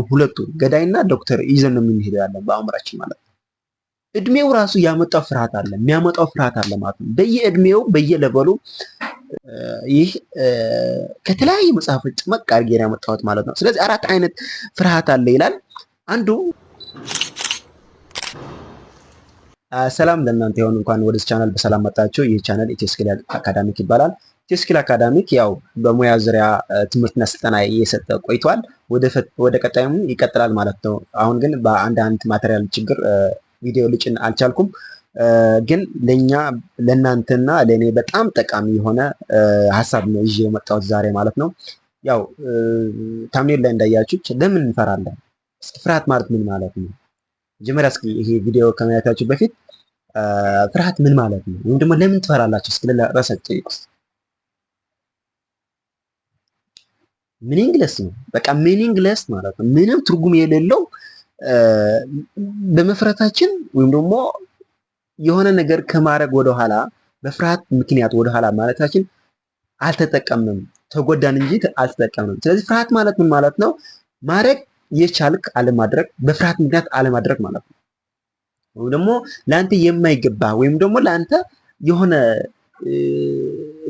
ሁለቱ ገዳይና ዶክተር ይዘን ነው የምንሄደው ያለን በአእምራችን ማለት ነው። እድሜው ራሱ ያመጣው ፍርሃት አለ የሚያመጣው ፍርሃት አለ ማለት ነው። በየእድሜው በየለበሉ ይህ ከተለያዩ መጽሐፎች ጭምቅ አድርጌ ነው ያመጣሁት ማለት ነው። ስለዚህ አራት አይነት ፍርሃት አለ ይላል። አንዱ ሰላም ለእናንተ ይሁን፣ እንኳን ወደ ቻናል በሰላም መጣችሁ። ይህ ቻናል ኢትዮ ስኪል አካዳሚክ ይባላል። ኢትዮ ስኪል አካዳሚክ ያው በሙያ ዙሪያ ትምህርትና ስልጠና እየሰጠ ቆይቷል። ወደ ቀጣዩም ይቀጥላል ማለት ነው። አሁን ግን በአንዳንድ ማቴሪያል ችግር ቪዲዮ ልጭን አልቻልኩም። ግን ለእናንተና ለእኔ በጣም ጠቃሚ የሆነ ሀሳብ ነው ይዤ የመጣሁት ዛሬ ማለት ነው። ያው ታምኔል ላይ እንዳያችሁት ለምን እንፈራለን? እስኪ ፍርሃት ማለት ምን ማለት ነው? መጀመሪያ እስኪ ይሄ ቪዲዮ ከማየታችሁ በፊት ፍርሃት ምን ማለት ነው ወይም ደግሞ ለምን ትፈራላችሁ እስኪ ለራሳችሁ ጠይቁ። ሚኒንግለስ ነው፣ በቃ ሚኒንግለስ ማለት ነው። ምንም ትርጉም የሌለው በመፍራታችን ወይም ደግሞ የሆነ ነገር ከማድረግ ወደኋላ በፍርሃት ምክንያት ወደኋላ ማለታችን አልተጠቀምንም፣ ተጎዳን እንጂ አልተጠቀምንም። ስለዚህ ፍርሃት ማለት ምን ማለት ነው? ማድረግ የቻልክ አለማድረግ፣ በፍርሃት ምክንያት አለማድረግ ማለት ነው። ወይም ደግሞ ለአንተ የማይገባ ወይም ደግሞ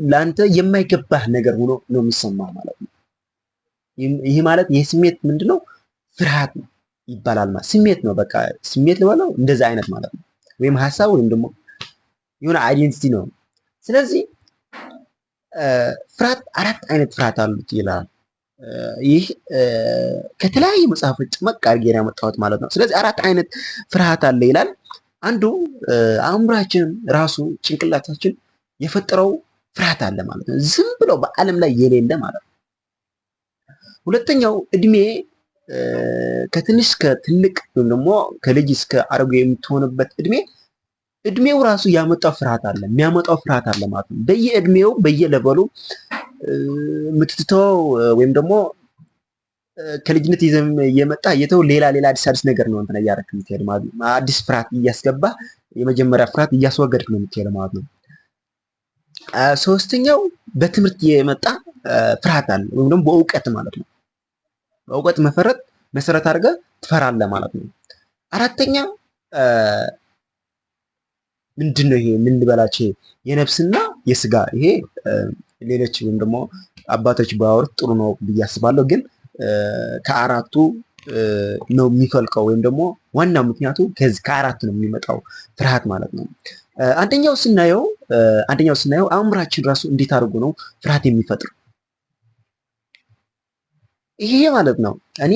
ለአንተ የማይገባህ ነገር ሆኖ ነው የሚሰማ ማለት ነው። ይህ ማለት ይህ ስሜት ምንድነው? ፍርሃት ነው ይባላል ማለት ስሜት ነው። በቃ ስሜት ልበለው እንደዛ አይነት ማለት ነው። ወይም ሀሳብ ወይም ደግሞ የሆነ አይዴንቲቲ ነው። ስለዚህ ፍርሃት አራት አይነት ፍርሃት አሉት ይላል። ይህ ከተለያዩ መጽሐፎች ጭምቅ አድርጌ ያመጣሁት ማለት ነው። ስለዚህ አራት አይነት ፍርሃት አለ ይላል። አንዱ አእምሯችን ራሱ ጭንቅላታችን የፈጠረው ፍርሃት አለ ማለት ነው። ዝም ብሎ በዓለም ላይ የሌለ ማለት ነው። ሁለተኛው እድሜ ከትንሽ እስከ ትልቅ ወይም ደግሞ ከልጅ እስከ አረጉ የምትሆንበት እድሜው ራሱ ያመጣው ፍርሃት አለ የሚያመጣው ፍርሃት አለ ማለት ነው። በየእድሜው በየለበሉ የምትተው ወይም ደግሞ ከልጅነት ይዘም የመጣ ሌላ አዲስ ነገር ነው እንትን እያደረክ የምትሄድ ማለት ነው። አዲስ ፍርሃት እያስገባ የመጀመሪያ ፍርሃት እያስወገድክ ነው የምትሄድ ማለት ነው። ሶስተኛው በትምህርት የመጣ ፍርሃት አለ ወይም ደግሞ በእውቀት ማለት ነው። በእውቀት መሰረት አድርገህ ትፈራለህ ማለት ነው። አራተኛ ምንድነው? ይሄ ምን ልበላችሁ የነፍስና የስጋ ይሄ ሌሎች ወይም ደግሞ አባቶች ባወሩት ጥሩ ነው ብዬ አስባለሁ። ግን ከአራቱ ነው የሚፈልቀው ወይም ደግሞ ዋናው ምክንያቱ ከአራቱ ነው የሚመጣው ፍርሃት ማለት ነው። አንደኛው ስናየው አእምሯችን ራሱ እንዴት አድርጎ ነው ፍርሃት የሚፈጥር ይሄ ማለት ነው። እኔ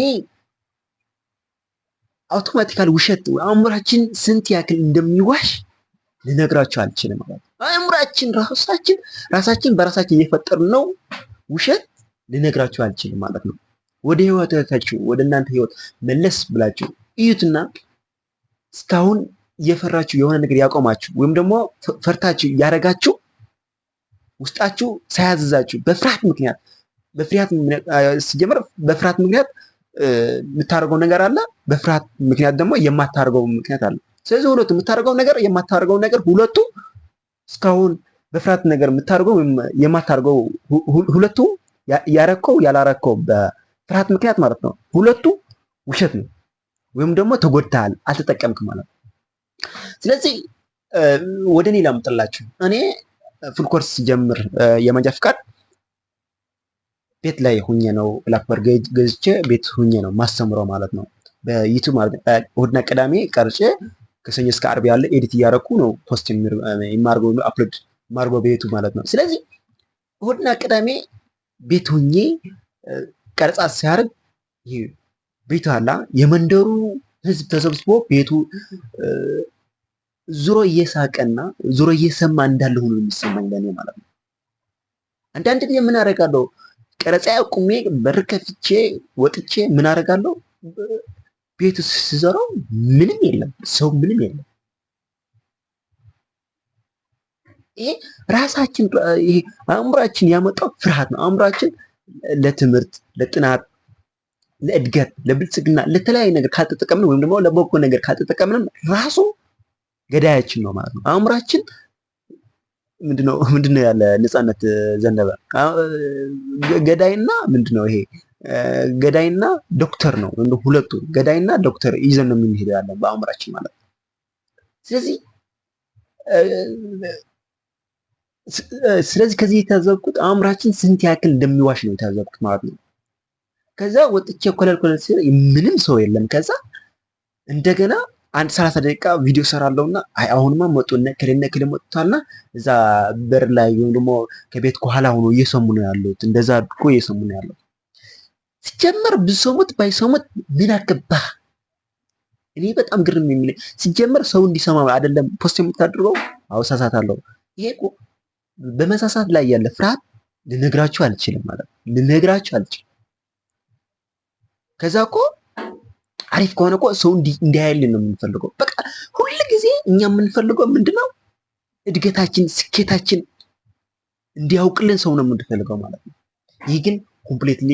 አውቶማቲካሊ ውሸት አእምሯችን ስንት ያክል እንደሚዋሽ ልነግራችሁ አልችልም ማለት ነው። አእምሯችን ራሳችን በራሳችን የፈጠርነው ውሸት ልነግራችሁ አልችልም ማለት ነው። ወደ ህይወታችሁ ወደ እናንተ ህይወት መለስ ብላችሁ እዩትና እስካሁን እየፈራችሁ የሆነ ነገር ያቆማችሁ ወይም ደግሞ ፈርታችሁ ያረጋችሁ ውስጣችሁ ሳያዝዛችሁ በፍርሃት ምክንያት የምታደርገው ነገር አለ። በፍርሃት ምክንያት ደግሞ የማታደርገው ምክንያት አለ። ስለዚህ ሁለቱ የምታደርገው ነገር የማታደርገው ነገር ሁለቱ እስካሁን በፍርሃት ነገር የምታደርገው ወይም የማታደርገው ሁለቱ ያረከው ያላረከው በፍርሃት ምክንያት ማለት ነው። ሁለቱ ውሸት ነው ወይም ደግሞ ተጎድተሃል፣ አልተጠቀምክም ማለት ነው። ስለዚህ ወደ እኔ ላምጥላችሁ። እኔ ፉል ኮርስ ጀምር የመንጃ ፍቃድ ቤት ላይ ሁኜ ነው ብላክበርድ ገዝቼ ቤት ሁኜ ነው ማስተምረው ማለት ነው። በዩቲዩብ ማለት ነው። እሁድና ቅዳሜ ቀርጬ ከሰኞ እስከ ዓርብ ያለ ኤዲት እያደረኩ ነው ፖስት የማርገው አፕሎድ ማርገው በዩቲዩብ ማለት ነው። ስለዚህ እሁድና ቅዳሜ ቤት ሁኜ ቀረጻ ሲያደርግ ይሄ ቤቱ አላ የመንደሩ ህዝብ ተሰብስቦ ቤቱ ዙሮ እየሳቀና ዙሮ እየሰማ እንዳለ ሆኖ የሚሰማኝ ለኔ ማለት ነው። አንዳንድ ጊዜ ምን አደርጋለሁ? ቀረጻ አቁሜ በር ከፍቼ ወጥቼ ምን አደርጋለሁ? ቤቱ ሲዘራው ምንም የለም፣ ሰው ምንም የለም። ይሄ ራሳችን ይሄ አእምሯችን ያመጣው ፍርሃት ነው። አእምሯችን ለትምህርት፣ ለጥናት፣ ለእድገት፣ ለብልጽግና፣ ለተለያዩ ነገር ካልተጠቀምን ወይም ደግሞ ለበጎ ነገር ካልተጠቀምንም ራሱ ገዳያችን ነው ማለት ነው። አእምሯችን ምንድነው ያለ ነፃነት ዘነበ ገዳይና ምንድነው ይሄ ገዳይና ዶክተር ነው። ሁለቱ ገዳይና ዶክተር ይዘን ነው የምንሄደው ያለን በአእምራችን ማለት ነው። ስለዚህ ከዚህ የታዘብኩት አእምራችን ስንት ያክል እንደሚዋሽ ነው የታዘብኩት ማለት ነው። ከዛ ወጥቼ ኮለል ሲል ምንም ሰው የለም። ከዛ እንደገና አንድ 30 ደቂቃ ቪዲዮ ሰራለሁና አይ አሁንማ መጡ ነከለ መጥቷልና እዛ በር ላይ ወይም ደግሞ ከቤት ከኋላ ሆኖ እየሰሙ ነው ያሉት። እንደዛ አድርጎ እየሰሙ ነው ያሉት። ሲጀመር ብሰሙት ባይሰሙት ምን አገባህ? እኔ በጣም ግርም የሚለኝ ሲጀመር ሰው እንዲሰማ አይደለም ፖስት የምታደርገው። አውሳሳታለሁ። ይሄ እኮ በመሳሳት ላይ ያለ ፍርሃት ልነግራችሁ አልችልም ማለት ነው። ልነግራችሁ አልችልም። ከዛ እኮ አሪፍ ከሆነ እኮ ሰው እንዲያይልን ነው የምንፈልገው። በቃ ሁሉ ጊዜ እኛ የምንፈልገው ምንድነው? እድገታችን፣ ስኬታችን እንዲያውቅልን ሰው ነው የምንፈልገው ማለት ነው። ይህ ግን ኮምፕሊትሊ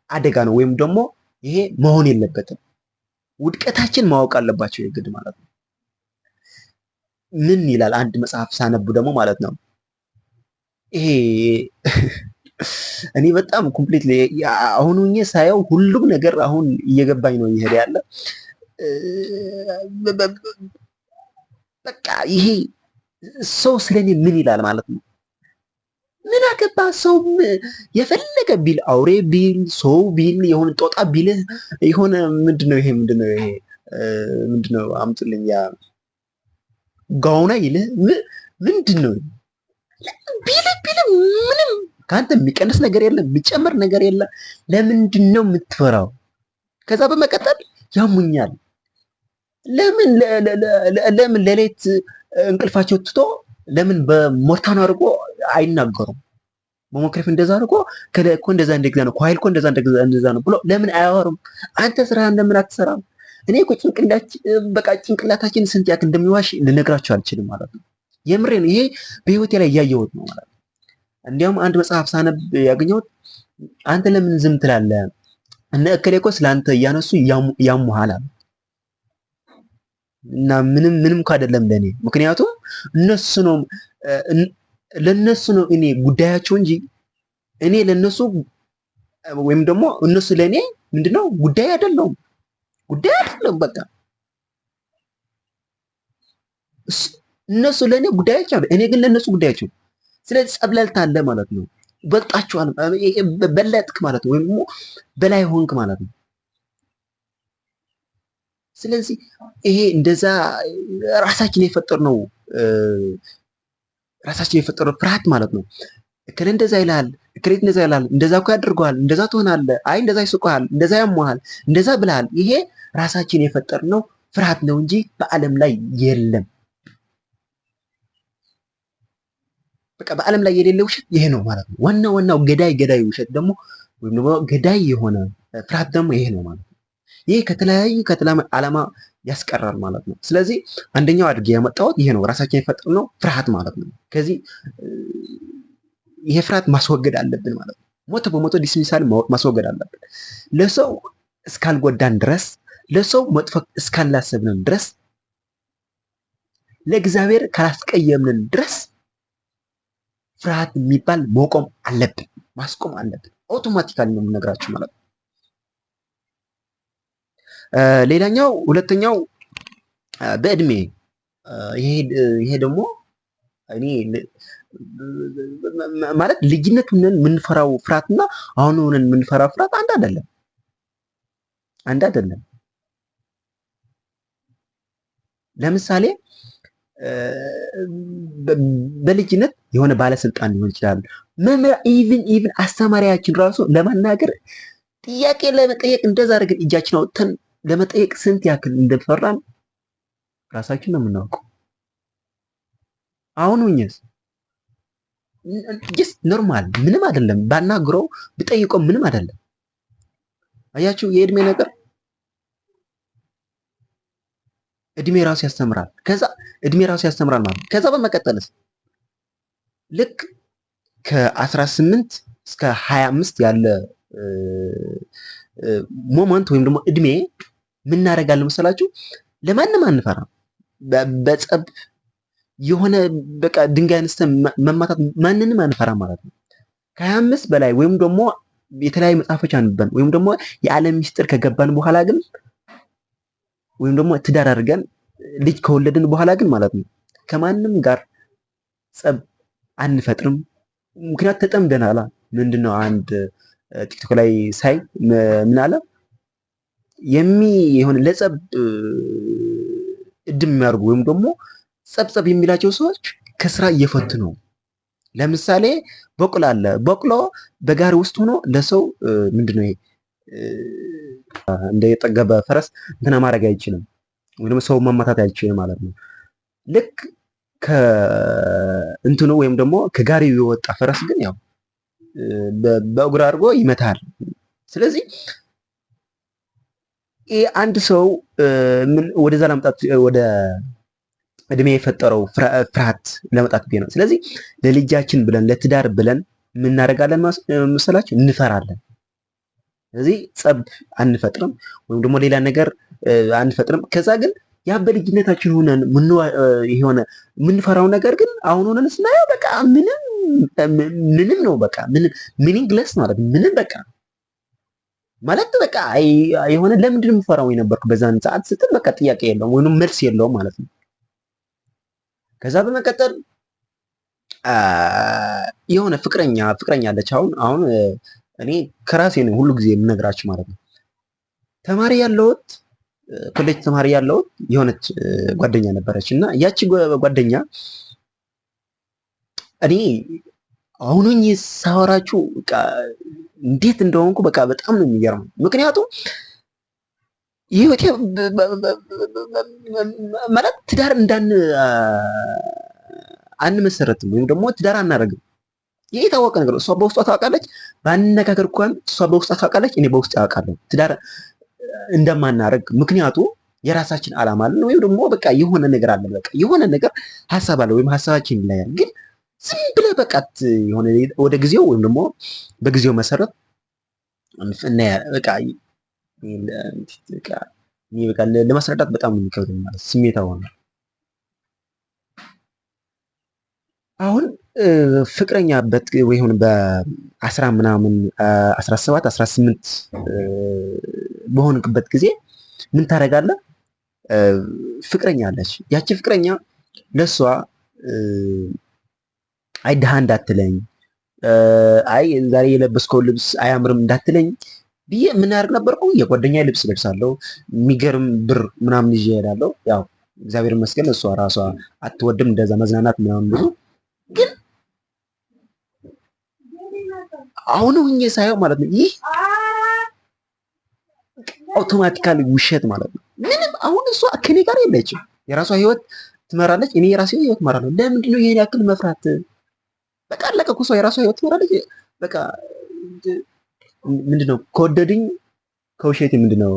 አደጋ ነው፣ ወይም ደግሞ ይሄ መሆን የለበትም። ውድቀታችን ማወቅ አለባቸው የግድ ማለት ነው። ምን ይላል አንድ መጽሐፍ ሳነቡ ደግሞ ማለት ነው ይሄ እኔ በጣም ኮምፕሊትሊ አሁን ሳየው ሁሉም ነገር አሁን እየገባኝ ነው እየሄደ ያለ። በቃ ይሄ ሰው ስለኔ ምን ይላል ማለት ነው። ምን አገባ ሰው የፈለገ ቢል፣ አውሬ ቢል፣ ሰው ቢል፣ የሆነ ጦጣ ቢል፣ የሆነ ምንድነው አምጡልኝ ያ ጋውና ይልህ ምንድነው ቢል ምንም ካንተ የሚቀንስ ነገር የለም፣ የሚጨምር ነገር የለም። ለምንድን ነው የምትፈራው? ከዛ በመቀጠል ያሙኛል። ለምን ለሌት እንቅልፋቸው ትቶ ለምን በሞርታን አድርጎ አይናገሩም? በሞክረፍ እንደዛ አድርጎ ከለኮ እንደዛ ነው ኳይል እኮ እንደዛ ነው ብሎ ለምን አያወሩም? አንተ ስራ እንደምን አትሰራም? እኔ እኮ ጭንቅላታችን ስንት ያክል እንደሚዋሽ ልነግራቸው አልችልም ማለት ነው። የምሬን ይሄ በህይወቴ ላይ እያየሁት ነው ማለት ነው። እንዲያውም አንድ መጽሐፍ ሳነብ ያገኘሁት አንተ ለምን ዝም ትላለህ? እነ እከሌ እኮ ስላንተ እያነሱ ያሙሃል እና ምንም እኮ አይደለም ለኔ። ምክንያቱም ለነሱ ነው እኔ ጉዳያቸው እንጂ እኔ ለነሱ ወይም ደግሞ እነሱ ለኔ ምንድነው ጉዳይ አይደለም። በቃ እነሱ ለኔ ጉዳያቸው አይደለም፣ እኔ ግን ለነሱ ጉዳያቸው። ስለዚህ ጸብለልታ አለ ማለት ነው። በልጣችኋል፣ በለጥክ ማለት ነው፣ ወይም ደግሞ በላይ ሆንክ ማለት ነው። ስለዚህ ይሄ እንደዛ ራሳችን የፈጠርነው ፍርሃት ማለት ነው። እከሌ እንደዛ ይላል፣ እከሌት እንደዛ ይላል፣ እንደዛ እኮ ያደርገዋል፣ እንደዛ ትሆናለህ፣ አይ እንደዛ ይስቁሃል፣ እንደዛ ያሟሃል፣ እንደዛ ብለሃል። ይሄ ራሳችን የፈጠርነው ፍርሃት ነው እንጂ በዓለም ላይ የለም። በቃ በዓለም ላይ የሌለ ውሸት ይሄ ነው ማለት ነው። ዋናው ገዳይ ውሸት ደግሞ ወይም ደግሞ ገዳይ የሆነ ፍርሃት ደግሞ ይሄ ነው ማለት ነው። ይሄ ከተለያዩ ዓላማ ያስቀራል ማለት ነው። ስለዚህ አንደኛው አድርጌ ያመጣሁት ይሄ ነው፣ ራሳችን የፈጠርነው ፍርሃት ማለት ነው። ከዚህ ይሄ ፍርሃት ማስወገድ አለብን ማለት ነው። ሞቶ በሞቶ ዲስሚሳል ማስወገድ አለብን። ለሰው እስካልጎዳን ድረስ፣ ለሰው መጥፎ እስካላሰብንን ድረስ፣ ለእግዚአብሔር ካላስቀየምንን ድረስ ፍርሃት የሚባል መቆም አለብን፣ ማስቆም አለብን። አውቶማቲካሊ ነው የምነግራችሁ ማለት ነው። ሁለተኛው በእድሜ ይሄ ደግሞ እኔ ማለት ልጅነት ሆነን የምንፈራው ፍርሃትና አሁን ሆነን የምንፈራው ፍርሃት አንድ አይደለም። ለምሳሌ በልጅነት የሆነ ባለስልጣን ሊሆን ይችላል፣ መምህር፣ ኢቭን አስተማሪያችን ራሱ ለማናገር ጥያቄ ለመጠየቅ እንደዛ አድርገን እጃችን አውጥተን ለመጠየቅ ስንት ያክል እንደፈራን ራሳችን ነው የምናውቀው። አሁን ጀስት ኖርማል ምንም አይደለም፣ ባናግረው ብጠይቀው ምንም አይደለም። አያችሁ የእድሜ ነገር እድሜ ራሱ ያስተምራል። ማለት ከዛ በመቀጠልስ ልክ ከ18 እስከ 25 ያለ ሞመንት ወይም ደግሞ እድሜ ምን እናደርጋለን መሰላችሁ? ለማንም አንፈራም። በጸብ የሆነ በቃ ድንጋይ አንስተን መማታት ማንንም አንፈራም ማለት ነው። ከ25 በላይ ወይም ደግሞ የተለያዩ መጽሐፎች አንብበን ወይም ደግሞ የዓለም ሚስጥር ከገባን በኋላ ግን ወይም ደግሞ ትዳር አድርገን ልጅ ከወለድን በኋላ ግን ማለት ነው ከማንም ጋር ጸብ አንፈጥርም። ምክንያት ተጠምደናል። ምንድነው አንድ ቲክቶክ ላይ ሳይ ምን አለ የሆነ ለጸብ እድም የሚያደርጉ ወይም ደግሞ ጸብጸብ የሚላቸው ሰዎች ከስራ እየፈቱ ነው። ለምሳሌ በቅሎ አለ። በቅሎ በጋሪ ውስጥ ሆኖ ለሰው ምንድነው ይሄ እንደ የጠገበ ፈረስ እንትና ማድረግ አይችልም፣ ወይም ሰው ማማታት አይችልም ማለት ነው። ልክ ከእንትኑ ወይም ደግሞ ከጋሪው የወጣ ፈረስ ግን ያው በእግር አድርጎ ይመታል። ስለዚህ አንድ ሰው ምን ወደዛ ለመጣት ወደ እድሜ የፈጠረው ፍርሃት ለመጣት ቢሆን ነው። ስለዚህ ለልጃችን ብለን ለትዳር ብለን ምን እናደርጋለን መሰላችሁ? እንፈራለን። ስለዚህ ጸብ አንፈጥርም ወይም ደግሞ ሌላ ነገር አንፈጥርም። ከዛ ግን ያ በልጅነታችን ሆነን የሆነ የምንፈራው ነገር ግን አሁን ሆነን ስናየው በቃ ምንም ነው፣ በቃ ምንም ሚኒንግለስ ማለት ምንም በቃ ማለት በቃ የሆነ ለምንድን ነው የምፈራው የነበርኩ በዛን ሰዓት ስትል በቃ ጥያቄ የለውም ወይንም መልስ የለውም ማለት ነው። ከዛ በመቀጠል የሆነ ፍቅረኛ አለች። አሁን እኔ ከራሴ ነው ሁሉ ጊዜ የምነግራችሁ ማለት ነው። ተማሪ ያለሁት ኮሌጅ ተማሪ ያለሁት የሆነች ጓደኛ ነበረች እና ያቺ ጓደኛ እኔ አሁኑኝ ሳወራችሁ እንዴት እንደሆንኩ በቃ በጣም ነው የሚገርመው። ምክንያቱም ይሄ ማለት ትዳር አንመሰረትም ወይም ደግሞ ትዳር አናደርግም። ይሄ የታወቀ ነገር እሷ በውስጧ ታውቃለች። ባንነጋገር እንኳን እሷ በውስጧ ታውቃለች፣ እኔ በውስጤ አውቃለሁ ትዳር እንደማናደርግ። ምክንያቱ የራሳችን ዓላማ አለን ወይም ደግሞ በቃ የሆነ ነገር አለ፣ በቃ የሆነ ነገር ሀሳብ አለ ወይም ሀሳባችን ይለያል። ግን ዝም ብለህ በቃ የሆነ ወደ ጊዜው ወይም ደግሞ በጊዜው መሰረት በቃ ለማስረዳት በጣም የሚከብድ ማለት ስሜታው ነው። አሁን ፍቅረኛ ወይም በ10 ምናምን 17 18 በሆንክበት ጊዜ ምን ታደርጋለህ? ፍቅረኛ አለች። ያቺ ፍቅረኛ ለሷ አይ ድሃ እንዳትለኝ፣ አይ ዛሬ የለበስከው ልብስ አያምርም እንዳትለኝ ብዬ ምን ያደርግ ነበርኩ? የጓደኛ ልብስ ለብሳለሁ፣ የሚገርም ብር ምናምን ይዤ እሄዳለሁ። ያው እግዚአብሔር ይመስገን እሷ ራሷ አትወድም እንደዛ መዝናናት ምናምን ብዙ። ግን አሁን ሁኜ ሳየው ማለት ነው ይህ አውቶማቲካሊ ውሸት ማለት ነው። ምንም አሁን እሷ ከኔ ጋር የለችም፣ የራሷ ህይወት ትመራለች፣ እኔ የራሴ ህይወት እመራለሁ። ለምንድን ነው ይሄን ያክል መፍራት? በቃ አለቀ እኮ። እሷ የራሷ ህይወት ትመራለች። በቃ ምንድነው ከወደድኝ ከውሸቴ ምንድነው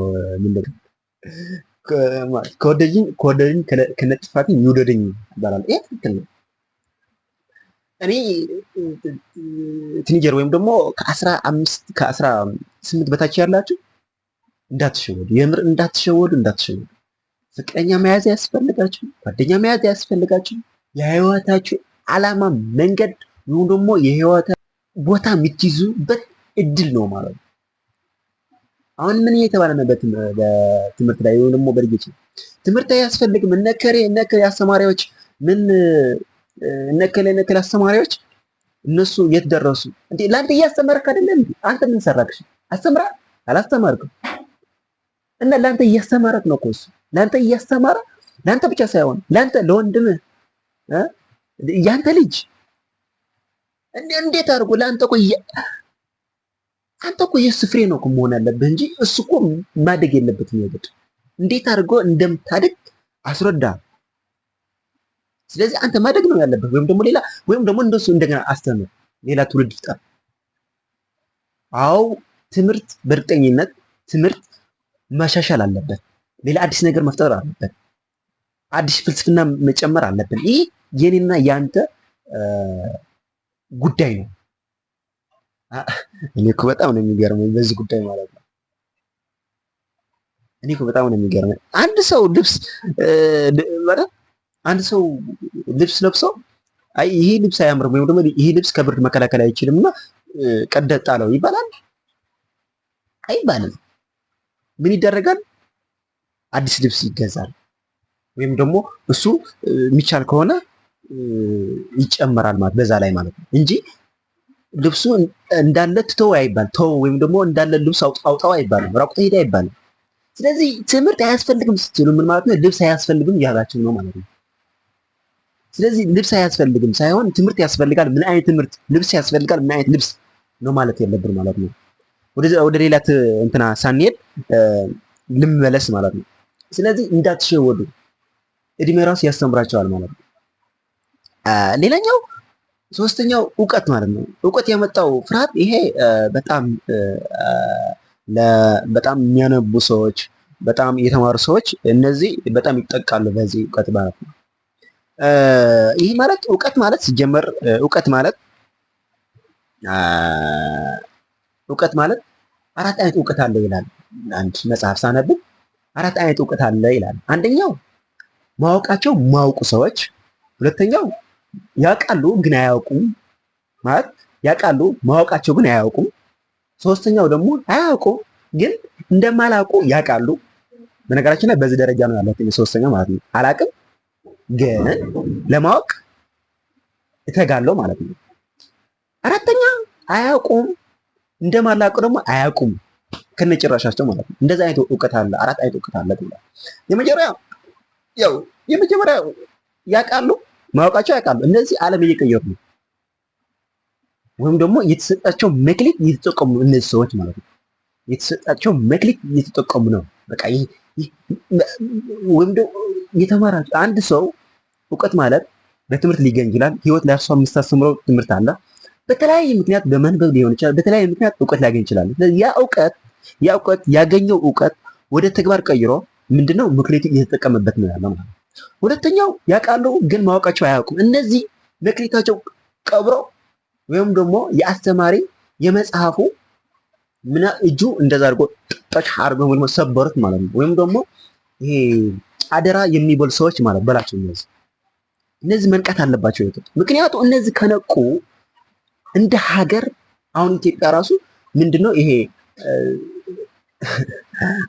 ከወደድኝ ከነጥፋቴ ይውደድኝ ይባላል። ይሄ ትክክል ነው። እኔ ቲኔጀር ወይም ደግሞ ከ18 በታች ያላችሁ እንዳትሸወዱ፣ የምር እንዳትሸወዱ። ፍቅረኛ መያዝ ያስፈልጋችሁ፣ ጓደኛ መያዝ ያስፈልጋችሁ። የህይወታችሁ ዓላማ መንገድ ወይም ደግሞ የህይወት ቦታ የምትይዙበት እድል ነው ማለት ነው። አሁን ምን እየተባለ ነው በትምህርት ላይ ወይም ደግሞ በልጆች ትምህርት አያስፈልግም። እነከሬ አስተማሪዎች ምን እነከሌ አስተማሪዎች እነሱ የት ደረሱ እንዴ? ላንተ እያስተማርክ አይደለም እንዴ? አንተ ምን ሰራክሽ? አስተምራ አላስተማርክም? እና ላንተ እያስተማረክ ነው እኮ እሱ ላንተ እያስተማረ፣ ላንተ ብቻ ሳይሆን ላንተ ለወንድምህ ያንተ ልጅ እንዴት አድርጎ ላንተ እኮ አንተ እኮ የሱ ፍሬ ነው እኮ መሆን ያለብህ እንጂ እሱ እኮ ማደግ የለበትም። ይወድ እንዴት አድርጎ እንደምታድግ አስረዳ። ስለዚህ አንተ ማደግ ነው ያለብህ፣ ወይም ደግሞ እንደሱ እንደገና አስተምር፣ ሌላ ትውልድ ፍጠር። አዎ ትምህርት በእርግጠኝነት ትምህርት መሻሻል አለበት፣ ሌላ አዲስ ነገር መፍጠር አለበት፣ አዲስ ፍልስፍና መጨመር አለብን። ይህ የኔና ያንተ ጉዳይ ነው። እኔ እኮ በጣም ነው የሚገርመኝ በዚህ ጉዳይ ማለት ነው። እኔ እኮ በጣም ነው የሚገርመኝ አንድ ሰው ልብስ ለብሶ አይ ይሄ ልብስ አያምርም ወይም ደግሞ ይሄ ልብስ ከብርድ መከላከል አይችልምና ቀደህ ጣለው ይባላል። አይባልም። ምን ይደረጋል? አዲስ ልብስ ይገዛል፣ ወይም ደግሞ እሱ የሚቻል ከሆነ ይጨመራል ማለት በዛ ላይ ማለት ነው እንጂ ልብሱ እንዳለ ትተው አይባል ተው፣ ወይም ደግሞ እንዳለ ልብስ አውጣው አይባልም፣ ራቁት ሄድ አይባልም። ስለዚህ ትምህርት አያስፈልግም ስትሉ ምን ማለት ነው? ልብስ አያስፈልግም እያላችሁ ነው ማለት ነው። ስለዚህ ልብስ አያስፈልግም ሳይሆን ትምህርት ያስፈልጋል። ምን አይነት ትምህርት? ልብስ ያስፈልጋል። ምን አይነት ልብስ ነው ማለት ያለብን ማለት ነው። ወደ ሌላ እንትና ሳንሄድ ልመለስ ማለት ነው። ስለዚህ እንዳትሸወዱ፣ እድሜ ራሱ ያስተምራቸዋል ማለት ነው። ሌላኛው ሶስተኛው እውቀት ማለት ነው። እውቀት ያመጣው ፍርሃት ይሄ በጣም የሚያነቡ ሰዎች፣ በጣም የተማሩ ሰዎች እነዚህ በጣም ይጠቃሉ በዚህ እውቀት ማለት ነው። ይህ ማለት እውቀት ማለት ሲጀመር እውቀት ማለት አራት አይነት እውቀት አለ ይላል አንድ መጽሐፍ ሳነብ፣ አራት አይነት እውቀት አለ ይላል። አንደኛው ማወቃቸው ማውቁ ሰዎች፣ ሁለተኛው ያውቃሉ ግን አያውቁም ማለት ያውቃሉ ማወቃቸው ግን አያውቁም፣ ሶስተኛው ደግሞ አያውቁም ግን እንደማላውቁ ያውቃሉ። በነገራችን ላይ በዚህ ደረጃ ነው ያለው ሶስተኛው ማለት ነው። አላውቅም ግን ለማወቅ እተጋለሁ ማለት ነው። አራተኛ አያውቁም እንደማላውቁ ደግሞ አያውቁም ከነጭራሻቸው ማለት ነው። እንደዛ አይነት እውቀት አለ፣ አራት አይነት እውቀት አለ ብሏል። የመጀመሪያው ያውቃሉ ማወቃቸው ያውቃሉ። እነዚህ ዓለም እየቀየሩ ነው፣ ወይም ደግሞ የተሰጣቸው መክሊት እየተጠቀሙ ነው እነዚህ ሰዎች ማለት ነው። የተሰጣቸው መክሊት እየተጠቀሙ ነው። በቃ ወይም ደግሞ የተማራቸው አንድ ሰው እውቀት ማለት በትምህርት ሊገኝ ይችላል። ህይወት ለእርሷ የምታስተምረው ትምህርት አለ። በተለያየ ምክንያት በመንበብ ሊሆን ይችላል። በተለያየ ምክንያት እውቀት ሊያገኝ ይችላል። ያ እውቀት ያገኘው እውቀት ወደ ተግባር ቀይሮ ምንድነው መክሊት እየተጠቀመበት ነው ያለው ማለት ነው። ሁለተኛው ያውቃሉ ግን ማወቃቸው አያውቁም። እነዚህ መክሊታቸው ቀብረው ወይም ደግሞ የአስተማሪ የመጽሐፉ ምን እጁ እንደዛ አድርጎ ጠጭ አድርጎ ወይም ሰበሩት ማለት ነው። ወይም ደግሞ ይሄ አደራ የሚበሉ ሰዎች ማለት በላቸው። እነዚህ መንቃት አለባቸው። ምክንያቱም እነዚህ ከነቁ እንደ ሀገር አሁን ኢትዮጵያ ራሱ ምንድነው ይሄ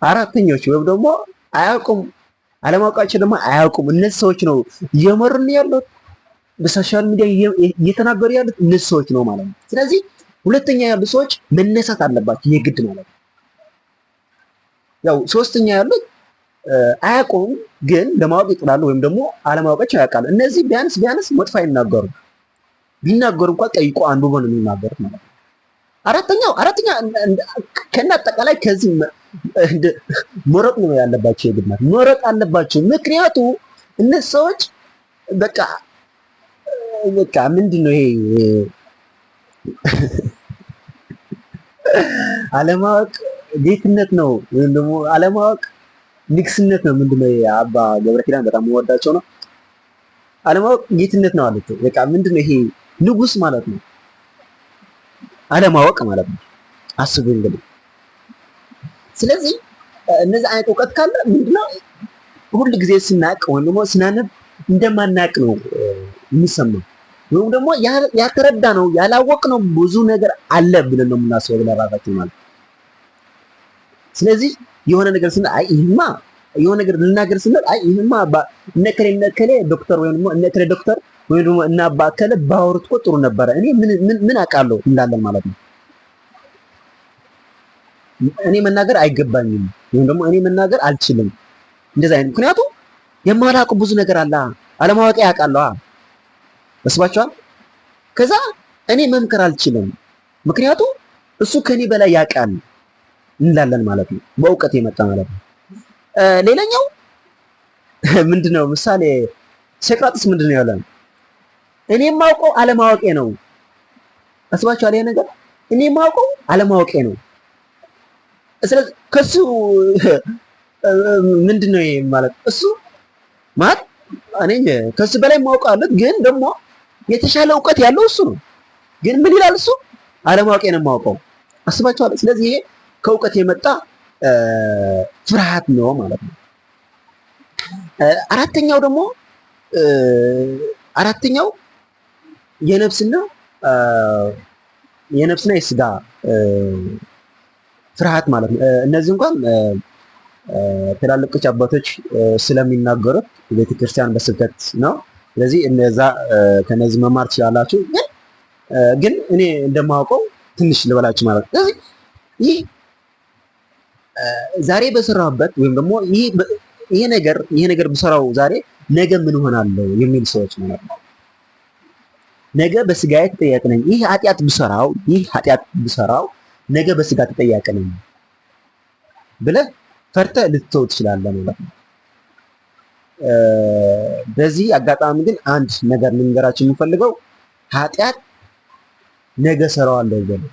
አራተኞች ወይም ደግሞ አያውቁም፣ አለማወቃቸው ደግሞ አያውቁም። እነዚህ ሰዎች ነው እየመሩን ያሉት፣ በሶሻል ሚዲያ እየተናገሩ ያሉት እነዚህ ሰዎች ነው ማለት ነው። ስለዚህ ሁለተኛ ያሉ ሰዎች መነሳት አለባቸው የግድ ማለት ነው። ያው ሶስተኛ ያሉት አያውቁም ግን ለማወቅ ይጥላሉ፣ ወይም ደግሞ አለማወቃቸው ያውቃሉ። እነዚህ ቢያንስ መጥፎ አይናገሩ፣ ቢናገሩ እንኳን ጠይቆ አንብቦ ነው የሚናገሩት ማለት ነው። አራተኛ ከና አጠቃላይ ከዚህ መረጥ ነው ያለባቸው የግድ ማለት መረጥ አለባቸው። ምክንያቱም እነዚህ ሰዎች በቃ ምንድነው ይሄ አለማወቅ ጌትነት ነው፣ ወይም ደግሞ አለማወቅ ንግስነት ነው። ምንድነው አባ ገብረ ኪዳን በጣም ወዳቸው ነው። አለማወቅ ጌትነት ነው አሉት። በቃ ምንድነው ይሄ ንጉስ ማለት ነው አለማወቅ ማለት ነው። አስቡ እንግዲህ። ስለዚህ እነዚህ አይነት እውቀት ካለ ምንድነው ሁል ጊዜ ስናቅ ወይም ደግሞ ስናነብ እንደማናቅ ነው የሚሰማው፣ ወይም ደግሞ ያልተረዳ ነው ያላወቅ ነው ብዙ ነገር አለ ብለን ነው የምናስበው ለራሳችን ማለት። ስለዚህ የሆነ ነገር ስንል አይ ይሄማ የሆነ ነገር ልናገር ስንል አይ ይሄማ እነከሌ ዶክተር ወይም ደግሞ እነከሌ ዶክተር ወይም ደግሞ እና አባከለ ባወሩት እኮ ጥሩ ነበረ እኔ ምን አውቃለሁ እንዳለን ማለት ነው። እኔ መናገር አይገባኝም ወይም ደግሞ እኔ መናገር አልችልም እንደዛ አይነት። ምክንያቱም የማላውቀው ብዙ ነገር አለ፣ አለማወቅ ያውቃለሁ መስባቸዋል። ከዛ እኔ መምከር አልችልም ምክንያቱም እሱ ከኔ በላይ ያውቃል እንላለን ማለት ነው። በእውቀት የመጣ ማለት ነው። ሌላኛው ምንድነው ምሳሌ ሶቅራጥስ ምንድነው ያለው? እኔ የማውቀው አለማወቄ ነው። አስባችኋል? ይሄ ነገር እኔ የማውቀው አለማወቄ ነው። ስለዚህ ከሱ ምንድነው ይሄ ማለት እሱ ማለት እኔ ከሱ በላይ ማውቃለሁ፣ ግን ደግሞ የተሻለ እውቀት ያለው እሱ ነው። ግን ምን ይላል እሱ? አለማወቄ ነው የማውቀው። አስባችኋል? ስለዚህ ይሄ ከእውቀት የመጣ ፍርሃት ነው ማለት ነው። አራተኛው የነፍስና የስጋ ፍርሃት ማለት ነው። እነዚህ እንኳን ትላልቆች አባቶች ስለሚናገሩት ቤተክርስቲያን በስብከት ነው። ስለዚህ እነዛ ከነዚህ መማር ትችላላችሁ። ግን እኔ እንደማውቀው ትንሽ ልበላችሁ ማለት ነው። ስለዚህ ይህ ዛሬ በሰራሁበት ወይም ደግሞ ይሄ ነገር ብሰራው ዛሬ ነገ ምን ሆናለሁ የሚል ሰዎች ማለት ነው። ነገ በስጋዬ ተጠያቂ ነኝ። ይህ ኃጢአት ብሰራው ነገ በስጋ ተጠያቂ ነኝ ብለህ ፈርተህ ልትተው ትችላለህ ማለት ነው። በዚህ አጋጣሚ ግን አንድ ነገር ልንገራችሁ የምፈልገው ኃጢአት ነገ ሰራዋለሁ በሉ።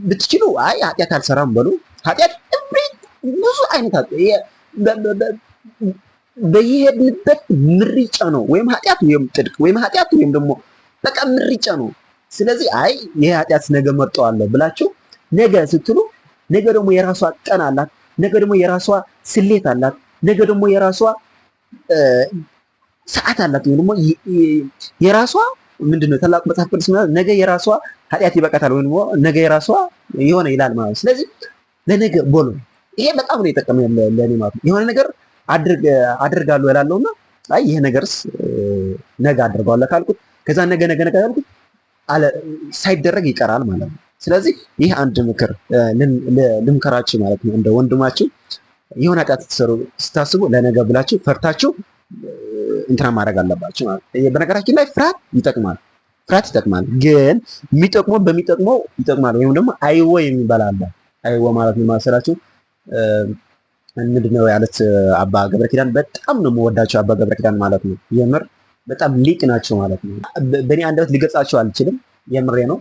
ብትችሉ አይ ኃጢአት አልሰራም በሉ። ኃጢአት ብዙ አይነት በየሄድንበት ምርጫ ነው። ወይም ኃጢአት ወይም ጽድቅ ወይም ኃጢአት ወይም ደግሞ በቃ ምርጫ ነው። ስለዚህ አይ ይሄ ኃጢአት ነገ መርጠዋለሁ ብላችሁ ነገ ስትሉ ነገ ደግሞ የራሷ ቀን አላት። ነገ ደግሞ የራሷ ስሌት አላት። ነገ ደግሞ የራሷ ሰዓት አላት። ወይም ደግሞ የራሷ ምንድነው ታላቁ መጽሐፍ ቅዱስ ማለት ነገ የራሷ ኃጢአት ይበቃታል ወይም ደግሞ ነገ የራሷ የሆነ ይላል ማለት ነው። ስለዚህ ለነገ ቦሎ ይሄ በጣም ነው የጠቀመኝ ለኔ ማለት ነው። የሆነ ነገር አድርጋለሁ እላለሁና አይ ይሄ ነገርስ ነገ አድርገዋለሁ ካልኩት ከዛ ነገ ካልኩት ሳይደረግ ይቀራል ማለት ነው። ስለዚህ ይህ አንድ ምክር ልምከራችሁ ማለት ነው። እንደ ወንድማችሁ የሆነ ኃጢአት ስታስቡ ለነገ ብላችሁ ፈርታችሁ እንትና ማድረግ አለባችሁ ማለት ነው። በነገራችን ላይ ፍርሃት ይጠቅማል፣ ግን በሚጠቅመው ይጠቅማል። ወይም ደግሞ አይወ የሚባል አለ። አይወ ማለት ነው ማሰራችሁ ምንድነው ያለት አባ ገብረ ኪዳን በጣም ነው የምወዳቸው። አባ ገብረ ኪዳን ማለት ነው የምር በጣም ሊቅ ናቸው ማለት ነው። በእኔ አንደበት ሊገልጻቸው አልችልም፣ የምሬ ነው።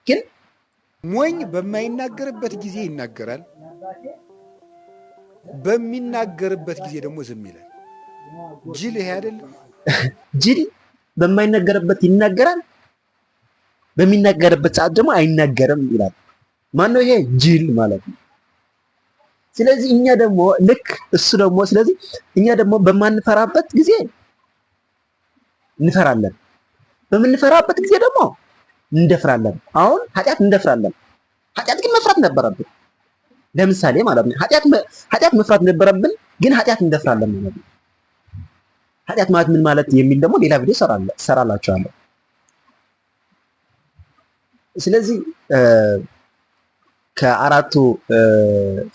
ግን ሞኝ በማይናገርበት ጊዜ ይናገራል፣ በሚናገርበት ጊዜ ደግሞ ዝም ይላል። ጅል ይሄ አይደለም? ጅል በማይናገርበት ይናገራል፣ በሚናገርበት ሰዓት ደግሞ አይናገርም ይላል። ማነው ይሄ? ጅል ማለት ነው። ስለዚህ እኛ ደግሞ ልክ እሱ ደግሞ ስለዚህ እኛ ደግሞ በማንፈራበት ጊዜ እንፈራለን፣ በምንፈራበት ጊዜ ደግሞ እንደፍራለን። አሁን ኃጢአት እንደፍራለን። ኃጢአት ግን መፍራት ነበረብን። ለምሳሌ ማለት ነው ኃጢአት መፍራት ነበረብን፣ ግን ኃጢአት እንደፍራለን ማለት ነው። ኃጢአት ማለት ምን ማለት የሚል ደግሞ ሌላ ቪዲዮ ሰራላችኋለሁ። ስለዚህ ከአራቱ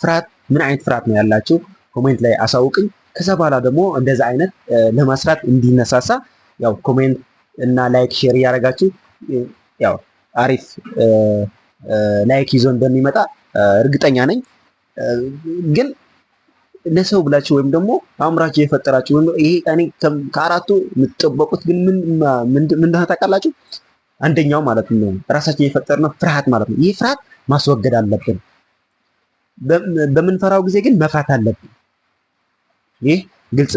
ፍርሃት ምን አይነት ፍርሃት ነው ያላችሁ? ኮሜንት ላይ አሳውቅኝ። ከዛ በኋላ ደግሞ እንደዛ አይነት ለማስራት እንዲነሳሳ ያው ኮሜንት እና ላይክ ሼር እያደረጋችሁ ያው አሪፍ ላይክ ይዞ እንደሚመጣ እርግጠኛ ነኝ። ግን ለሰው ብላችሁ ወይም ደግሞ አእምራችሁ የፈጠራችሁ ወይም ይሄ እኔ ከአራቱ የምትጠበቁት ግን ምን እንደሆነ ታውቃላችሁ? አንደኛው ማለት ነው ራሳችን የፈጠርነው ፍርሃት ማለት ነው። ይህ ፍርሃት ማስወገድ አለብን። በምንፈራው ጊዜ ግን መፍራት አለብን። ይህ ግልጽ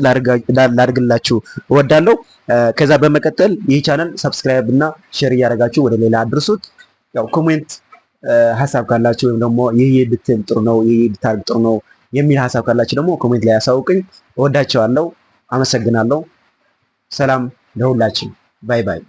ላድርግላችሁ እወዳለሁ። ከዛ በመቀጠል ይህ ቻናል ሰብስክራይብ እና ሼር እያደረጋችሁ ወደ ሌላ አድርሱት። ያው ኮሜንት ሀሳብ ካላችሁ ወይም ደግሞ ይህ ብትል ጥሩ ነው፣ ይህ ብታርግ ጥሩ ነው የሚል ሀሳብ ካላችሁ ደግሞ ኮሜንት ላይ ያሳውቅኝ። እወዳቸዋለሁ። አመሰግናለሁ። ሰላም ለሁላችን። ባይ ባይ።